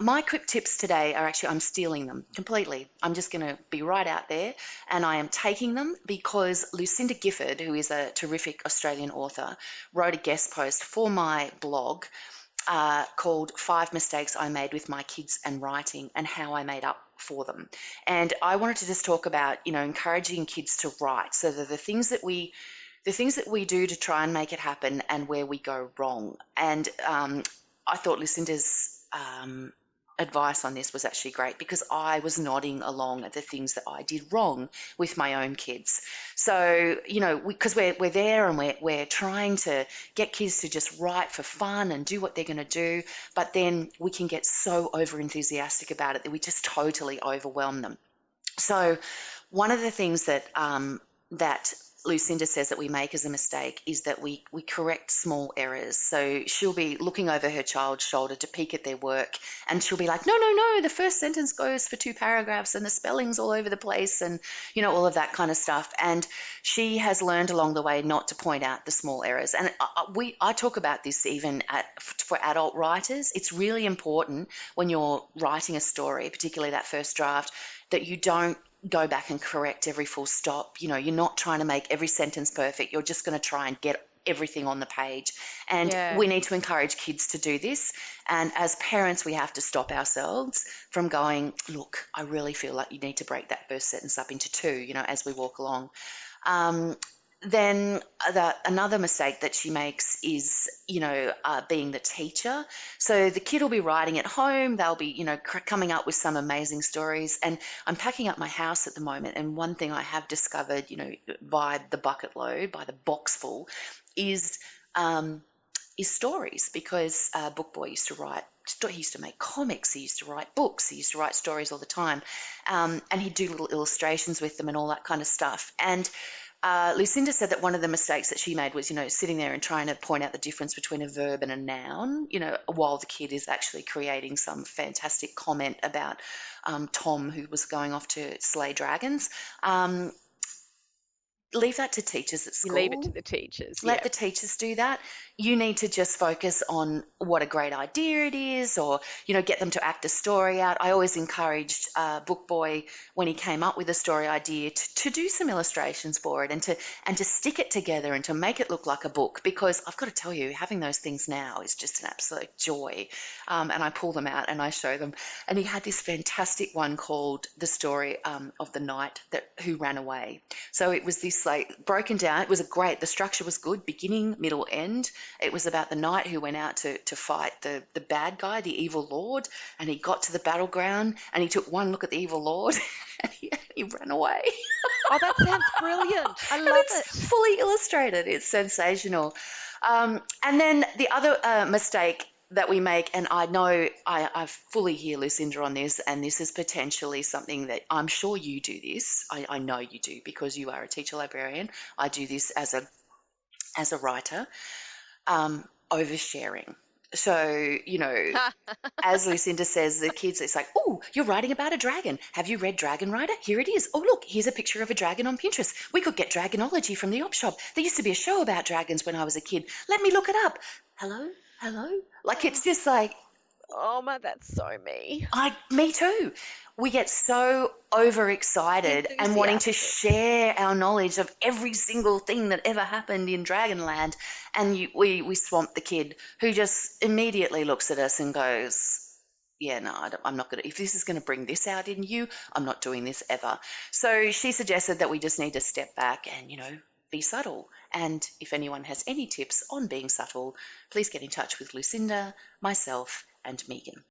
My quick tips today are actually, I'm stealing them completely. I'm just going to be right out there and I am taking them because Lucinda Gifford, who is a terrific Australian author, wrote a guest post for my blog called Five Mistakes I Made with My Kids and Writing and How I Made Up for Them. And I wanted to just talk about, encouraging kids to write so that the things that we do to try and make it happen and where we go wrong. And I thought Lucinda's advice on this was actually great because I was nodding along at the things that I did wrong with my own kids. So, because we're there and we're trying to get kids to just write for fun and do what they're going to do, but then we can get so over enthusiastic about it that we just totally overwhelm them. So one of the things that Lucinda says that we make as a mistake is that we correct small errors. So she'll be looking over her child's shoulder to peek at their work and she'll be like, no, no, no, the first sentence goes for 2 paragraphs and the spelling's all over the place and, all of that kind of stuff. And she has learned along the way not to point out the small errors. And I talk about this even for adult writers. It's really important when you're writing a story, particularly that first draft, that you don't go back and correct every full stop. You're not trying to make every sentence perfect. You're just going to try and get everything on the page. And Yeah. we need to encourage kids to do this. And as parents, we have to stop ourselves from going, look, I really feel like you need to break that first sentence up into two, as we walk along. Um, then another mistake that she makes is, being the teacher. So the kid will be writing at home. They'll be, coming up with some amazing stories. And I'm packing up my house at the moment. And one thing I have discovered, by the bucket load, by the box full, is um, is stories because Book Boy used to write. He used to make comics. He used to write books. He used to write stories all the time, and he'd do little illustrations with them and all that kind of stuff. And Lucinda said that one of the mistakes that she made was, sitting there and trying to point out the difference between a verb and a noun, while the kid is actually creating some fantastic comment about Tom who was going off to slay dragons. Um, Leave that to teachers at You leave it to school. the teachers. Let Yeah. the teachers do that. You need to just focus on what a great idea it is, or get them to act a story out. I always encouraged Book Boy, when he came up with a story idea, to do some illustrations for it and to stick it together and to make it look like a book, because I've got to tell you, having those things now is just an absolute joy. And I pull them out and I show them. And he had this fantastic one called The Story of the Knight Who Ran Away. So it was this, like, broken down. It was the structure was good, beginning, middle, end. It was about the knight who went out to fight the bad guy, the evil lord, and he got to the battleground and he took one look at the evil lord and he ran away. Oh, that sounds brilliant. I And love it's it. fully illustrated. It's sensational. And then the other mistake that we make, and I know I fully hear Lucinda on this, and this is potentially something that I'm sure you do this. I know you do because you are a teacher librarian. I do this as a writer. Oversharing. So, as Lucinda says, the kids, it's like, oh, you're writing about a dragon. Have you read Dragon Rider? Here it is. Oh, look, here's a picture of a dragon on Pinterest. We could get Dragonology from the op shop. There used to be a show about dragons when I was a kid. Let me look it up. Hello? Hello? Like, it's just like, Oh my, that's so me. me too. We get so overexcited and wanting to Enthusiastic. share our knowledge of every single thing that ever happened in Dragonland, and we swamp the kid who just immediately looks at us and goes, "Yeah, no, I'm not going to. If this is going to bring this out in you, I'm not doing this ever." So she suggested that we just need to step back and be subtle. And if anyone has any tips on being subtle, please get in touch with Lucinda, myself, and Megan.